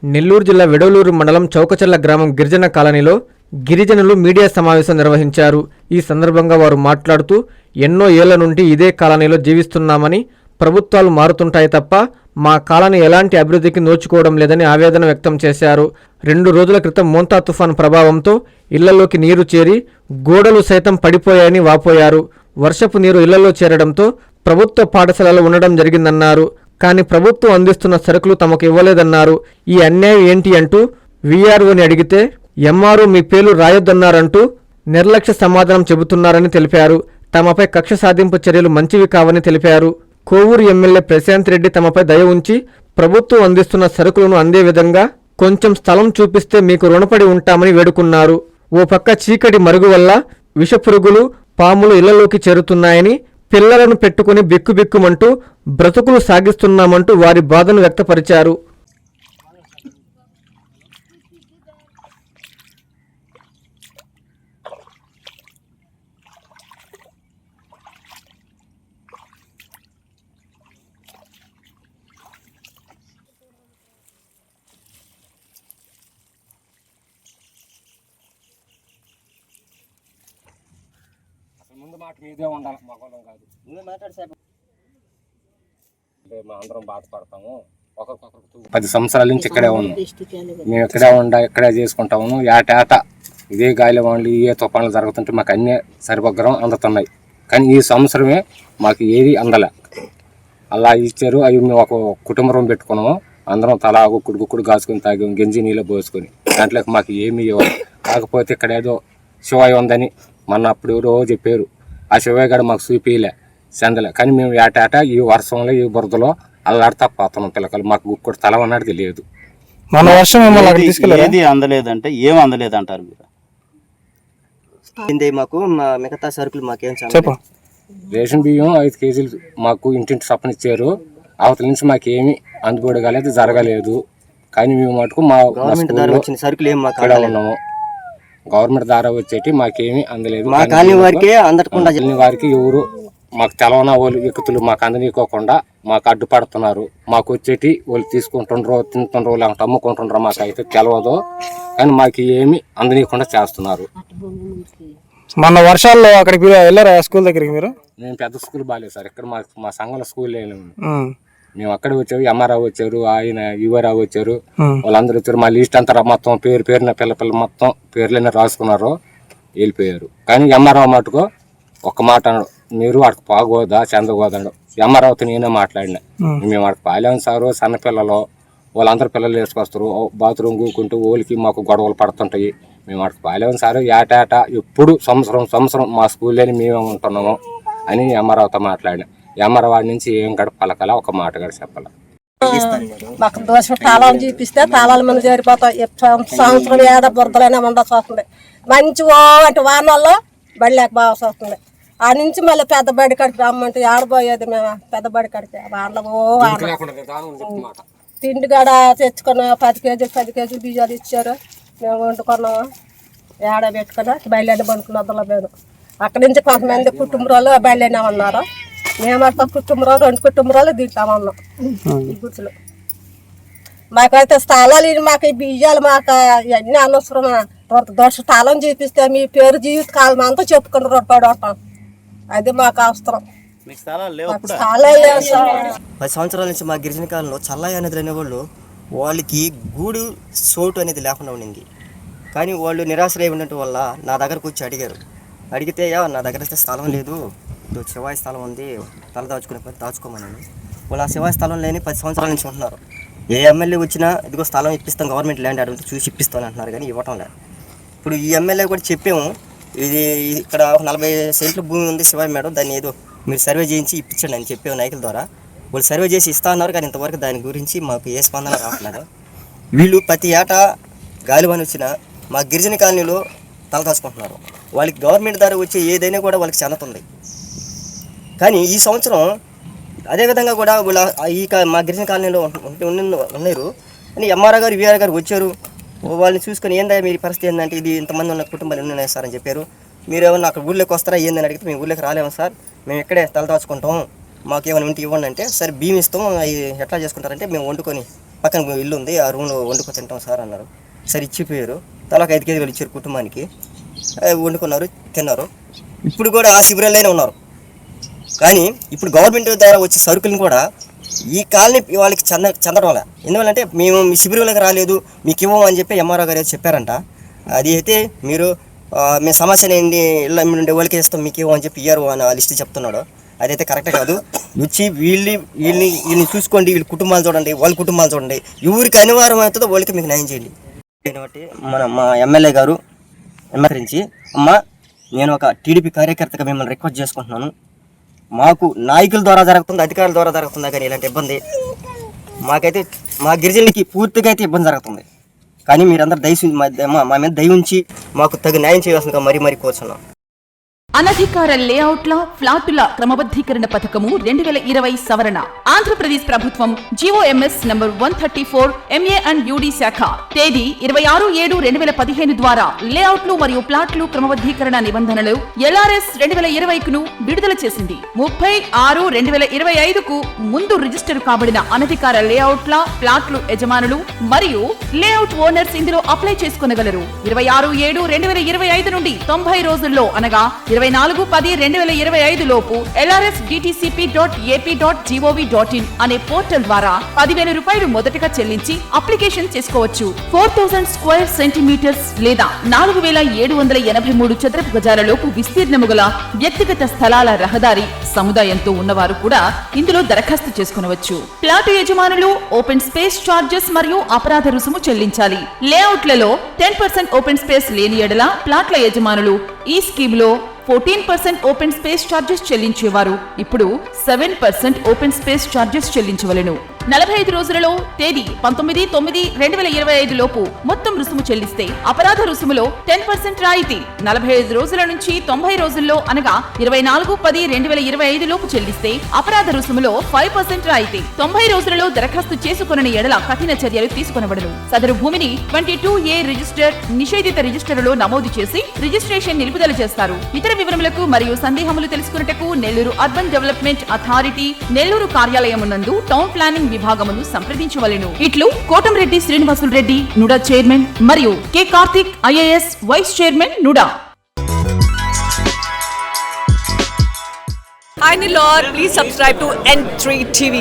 నెల్లూరు జిల్లా వెడవలూరు మండలం చౌకచర్ల గ్రామం గిరిజన కాలనీలో గిరిజనులు మీడియా సమావేశం నిర్వహించారు. ఈ సందర్భంగా వారు మాట్లాడుతూ ఎన్నో ఏళ్ల నుండి ఇదే కాలనీలో జీవిస్తున్నామని, ప్రభుత్వాలు మారుతుంటాయి తప్ప మా కాలనీ ఎలాంటి అభివృద్ధికి నోచుకోవడం లేదని ఆవేదన వ్యక్తం చేశారు. 2 రోజుల క్రితం మోంతా తుఫాన్ ప్రభావంతో ఇళ్లలోకి నీరు చేరి గోడలు సైతం పడిపోయాయని వాపోయారు. వర్షపు నీరు ఇళ్లలో చేరడంతో ప్రభుత్వ పాఠశాలలో ఉండడం జరిగిందన్నారు. కానీ ప్రభుత్వం అందిస్తున్న సరుకులు తమకు ఇవ్వలేదన్నారు. ఈ అన్యాయం ఏంటి అంటూ వీఆర్ఓని అడిగితే ఎంఆర్ఓ మీ పేర్లు రాయొద్దన్నారంటూ నిర్లక్ష్య సమాధానం చెబుతున్నారని తెలిపారు. తమపై కక్ష సాధింపు చర్యలు మంచివి కావని తెలిపారు. కోవూరు ఎమ్మెల్యే ప్రశాంత్ రెడ్డి తమపై దయ ఉంచి ప్రభుత్వం అందిస్తున్న సరుకులను అందే విధంగా కొంచెం స్థలం చూపిస్తే మీకు రుణపడి ఉంటామని వేడుకున్నారు. ఓ పక్క చీకటి మరుగు వల్ల విషపురుగులు, పాములు ఇళ్లలోకి చేరుతున్నాయని, పిల్లలను పెట్టుకుని బిక్కుబిక్కుమంటూ బ్రతుకులు సాగిస్తున్నామంటూ వారి బాధను వ్యక్తపరిచారు. ముందు మాట మీదే ఉండాలి, మగవాళ్ళం కాదు. మేము అందరం బాధపడతాము. ఒకరికొకరు 10 సంవత్సరాల నుంచి ఇక్కడే ఉన్నాం. మేము ఇక్కడే ఇక్కడే చేసుకుంటాము. ఏటా ఇదే గాలి వాళ్ళు ఏ తుఫాన్లు జరుగుతుంటే మాకు అన్నీ సరిపగ్రం అందుతున్నాయి. కానీ ఈ సంవత్సరమే మాకు ఏది అందలే. అలా ఇచ్చారు. అవి మేము ఒక కుటుంబం పెట్టుకున్నాము. అందరం తలా గుక్కుడు కాసుకొని తాగాము, గంజి నీళ్ళు పోసుకొని. దాంట్లోకి మాకు ఏమీ ఇవ్వాలి. కాకపోతే ఇక్కడ ఏదో శివాయి ఉందని మొన్న అప్పుడు రోజు చెప్పారు. ఆ శివాయి గడ మాకు చూపిలే, చెందలే. కానీ మేము ఏటా ఈ వర్షంలో ఈ బురదలో అల్లాడితే పోతున్నాం. పిల్లకలు మాకు గుక్కుడు తల అన్నది తెలియదు. మన వర్షం ఏది అందలేదంటే ఏం అందలేదంటారు మీరు? మాకు మిగతా సరుకులు మాకేం రేషన్ బియ్యం 5 కేజీలు మాకు ఇంటింటి సప్పనిచ్చారు. అవతల నుంచి మాకేమి అందుబాటు కాలేదు, జరగలేదు. కానీ మేము మటుకు మా సరుకులు ఏం మాకు ఉన్నాము. గవర్నమెంట్ ద్వారా వచ్చేటి మాకేమీ అందలేదు. వారికి ఎవరు మాకు తెలవన వాళ్ళు వ్యక్తులు మాకు అందనీకోకుండా మాకు అడ్డుపడుతున్నారు. మాకు వచ్చేటి వాళ్ళు తీసుకుంటుండ్రో, తింటుండ్రో, లేకపోతే అమ్ముకుంటుండ్రో మాకు అయితే తెలవదు. కానీ మాకు ఏమి అందనీయకుండా చేస్తున్నారు. మన వర్షాల్లో అక్కడికి వెళ్ళారా స్కూల్ దగ్గరికి? మీరు మేము పెద్ద స్కూల్ బాగాలేదు సార్. ఇక్కడ మా సంఘంలో స్కూల్ మేము అక్కడ వచ్చారు. ఎంఆర్ఆవు వచ్చారు, ఆయన యువరావు వచ్చారు, వాళ్ళందరూ వచ్చారు. మా లిస్ట్ అంతా మొత్తం పేరున పిల్ల మొత్తం పేర్లన్నీ రాసుకున్నారు, వెళ్ళిపోయారు. కానీ ఎంఆర్ఆవు మటుకు ఒక్క మాట అన్నాడు, మీరు వాడికి పోగోదా చెందగోదాడు. ఎంఆర్ఆవుతో నేనే మాట్లాడినా. మేము వాడికి పాలేము సారు. సన్నపిల్లలు వాళ్ళందరూ పిల్లలు వేసుకొస్తారు. బాత్రూమ్ కూకుంటూ వాళ్ళకి మాకు గొడవలు పడుతుంటాయి. మేము వాడికి పాలేము సారు. ఏటా ఎప్పుడు సంవత్సరం మా స్కూల్లోని మేమే ఉంటున్నాము అని ఎంఆర్ఆవుతో మాట్లాడినా. ఎంఆర్ఆవు వాడి నుంచి ఏం గడ పలకల, ఒక మాట గడ చెప్పాల. మాకు దోషం తాళాలు చూపిస్తే తాళాలు మంది జరిపోతాయి. సంవత్సరం ఏడ బురదలైనా ఉండాల్సి వస్తుంది. మంచి అంటే వానల్లో బడి లేక బావాల్సి వస్తుంది. ఆ నుంచి మళ్ళీ పెద్ద బడి కాడికి రమ్మంటే ఆడబోయేది మేము. పెద్ద బడి కాడికి తిండి కాడ తెచ్చుకున్నాం. 10 కేజీలు బియ్యాలు ఇచ్చారు. మేము వండుకున్నాము. ఏడ పెట్టుకుని బయలుదేరి బండుకుని వద్దలో మేము అక్కడి నుంచి కొంతమంది కుటుంబాలు బయలుదేరినామన్నారు. మేము అట్లా కుటుంబాలు 2 కుటుంబాలు తింటామన్నాం. ఈ గుర్తులు మాకైతే స్థలాలు మాకు ఈ బియ్యాలు మాకు ఇవన్నీ అనవసరం. దోష స్థలం చూపిస్తే మీ పేరు జీవితకాలం అంతా చెప్పుకుని రూపాయలు ఉంటాం. అది మాకు అవసరం. 10 సంవత్సరాల నుంచి మా గిరిజన కాలంలో చల్లయ్య అనేది అనేవాళ్ళు వాళ్ళకి గూడు చోటు అనేది లేకుండా ఉండింది. కానీ వాళ్ళు నిరాశ్రయ ఉండటం వల్ల నా దగ్గరకు వచ్చి అడిగితే నా దగ్గర అయితే స్థలం లేదు, శివాయి స్థలం ఉంది, తల దాచుకునే పని దాచుకోమని. వాళ్ళు ఆ శివాయి స్థలం లేని 10 సంవత్సరాల నుంచి ఉంటున్నారు. ఏ ఎమ్మెల్యే వచ్చినా ఇదిగో స్థలం ఇప్పిస్తాం, గవర్నమెంట్ ల్యాండ్ అడిగితే చూసి ఇప్పిస్తాను అంటున్నారు. కానీ ఇవ్వటం లేదు. ఇప్పుడు ఈ ఎమ్మెల్యే కూడా చెప్పాము, ఇది ఇక్కడ 40 సెంట్ల భూమి ఉంది శివాయి మేడం, దాన్ని ఏదో మీరు సర్వే చేయించి ఇప్పించండి అని చెప్పాము నాయకుల ద్వారా. వాళ్ళు సర్వే చేసి ఇస్తా అన్నారు. కానీ ఇంతవరకు దాని గురించి మాకు ఏ స్పందన రావట్లేదు. వీళ్ళు ప్రతి ఏటా గాలివాన వచ్చినా మా గిరిజన కాలనీలో తలదాచుకుంటున్నారు. వాళ్ళకి గవర్నమెంట్ ద్వారా వచ్చే ఏదైనా కూడా వాళ్ళకి చెందుతుంది. కానీ ఈ సంవత్సరం అదేవిధంగా కూడా వీళ్ళ మా గిరిజన కాలనీలో ఉన్నారు. అని ఎంఆర్ఆర్ గారు, విఆర్ గారు వచ్చారు. వాళ్ళని చూసుకొని ఏందా మీ పరిస్థితి ఏంటంటే ఇది ఇంతమంది ఉన్న కుటుంబాలు ఎన్ని ఉన్నాయి సార్ అని చెప్పారు. మీరు ఏమన్నా అక్కడ ఊళ్ళోకి వస్తారా ఏందని అడిగితే మేము ఊళ్ళోకి రాలేము సార్, మేము ఇక్కడే తలదాచుకుంటాం, మాకు ఏమైనా ఉంటే ఇవ్వండి అంటే సరే బియ్యం ఇస్తాం. అవి ఎట్లా చేసుకుంటారంటే మేము వండుకొని పక్కన ఇల్లు ఉంది, ఆ రూమ్లో వండుకొని తింటాం సార్ అన్నారు. సరే ఇచ్చిపోయారు. తలకు 5 కేజీలు ఇచ్చారు కుటుంబానికి, వండుకున్నారు, తిన్నారు. ఇప్పుడు కూడా ఆ శిబిరాల్లోనే ఉన్నారు. కానీ ఇప్పుడు గవర్నమెంట్ ద్వారా వచ్చే సరుకులను కూడా ఈ కాలనీ వాళ్ళకి చెందడం వల్ల, ఎందువల్లంటే మేము మీ శిబిరంలోకి రాలేదు, మీకు ఇవ్వము అని చెప్పి ఎంఆర్ఓ గారు చెప్పారంట. అది అయితే మీరు మేము సమస్యని ఇళ్ళ నుండి వాళ్ళకి ఇస్తాం, మీకు ఇవ్వమని చెప్పి ఇయ్యారు అని ఆ లిస్ట్ చెప్తున్నాడు. అదైతే కరెక్ట్ కాదు. వచ్చి వీళ్ళని చూసుకోండి, వీళ్ళ కుటుంబాలు చూడండి, వాళ్ళ కుటుంబాలు చూడండి, ఎవరికి అనివార్యం అవుతుందో వాళ్ళకి మీకు న్యాయం చేయండి. కాబట్టి మా ఎమ్మెల్యే గారు ఎమ్మరించి, అమ్మ నేను ఒక టీడీపీ కార్యకర్తగా మిమ్మల్ని రిక్వెస్ట్ చేసుకుంటున్నాను. మాకు నాయకుల ద్వారా జరుగుతుంది, అధికారుల ద్వారా జరుగుతుందా కానీ ఇలాంటి ఇబ్బంది మాకైతే మా గిరిజనులకి పూర్తిగా అయితే ఇబ్బంది జరుగుతుంది. కానీ మీరందరూ దయచి మా మీద దయ ఉంచి మాకు తగు న్యాయం చేయాల్సిందిగా మరీ కోరుచున్నాం. అనధికార లేఅవుట్ల ఫ్లాటుల క్రమబద్ధీకరణ పథకము 2020 సవరణ. ఆంధ్రప్రదేశ్ ప్రభుత్వం GOMS number 134 MA and UD శాఖ తేదీ 26/7/2015 ద్వారా లేఅవుట్లు మరియు ప్లాట్లు క్రమబద్ధీకరణ నిబంధనలు LRS 2020ను విడుదల చేసింది. 30/6/2025కు ముందు రిజిస్టర్ కాబడిన అనధికార లేఅవుట్ల ప్లాట్లు యజమానులు మరియు లేఅవుట్ ఓనర్స్ ఇందులో అప్లై చేసుకొనగలరు. 26/7/2025 నుండి 90 రోజుల్లో అనగా 24/10/2025 లోపు lrsdtcp.ap.gov.in అనే పోర్టల్ ద్వారా 10,000 రూపాయలు మొదటగా చెల్లించి అప్లికేషన్ చేసుకోవచ్చు. 4000 స్క్వేర్ సెంటీమీటర్స్ లేదా 4783 చదరపు గజాల లోపు విస్తీర్ణము గల వ్యక్తిగత స్థలాల రహదారి సముదాయంతో ఉన్నవారు కూడా ఇందులో దరఖాస్తు చేసుకునవచ్చు. ప్లాటు యజమానులు ఓపెన్ స్పేస్ చార్జెస్ మరియు అపరాధ రుసుము చెల్లించాలి. లేఅవుట్లలో 10% ఓపెన్ స్పేస్ లేని ఎడల ప్లాట్ల యజమానులు ఈ స్కీమ్ లో 14% ఓపెన్ స్పేస్ చార్జెస్ చెల్లించేవారు ఇప్పుడు 7% ఓపెన్ స్పేస్ చార్జెస్ చెల్లించవలెను. 45 రోజులలో తేదీ 19/9/2025 లోపు మొత్తం రుసుము చెల్లిస్తే అపరాధ రుసుములో 10% రాయితీ. 45 రోజుల నుంచి 90 రోజుల్లో అనగా 24/10/2025 లోపు చెల్లిస్తే అపరాధ రుసుములో 5% రాయితీ. 90 రోజులలో దరఖాస్తు చేసుకొనని ఎడల కఠిన చర్యలు తీసుకొనబడును. సదరు భూమిని 22A రిజిస్టర్ నిషేధిత రిజిస్టర్లో నమోదు చేసి రిజిస్ట్రేషన్ నిలుపుదల చేస్తారు. ఇతర వివరములకు మరియు సందేహములు తెలుసుకున్నటకు Nellore urban development authority Nellore కార్యాలయమునందు టౌన్ ప్లానింగ్ విభాగమును సంప్రదించవలెను. ఇట్లు కోటంరెడ్డి శ్రీనివాసులు రెడ్డి నుడా చైర్మన్ మరియు K Karthik IAS vice chairman NUDA. Hi Nilor, please subscribe to N3 TV.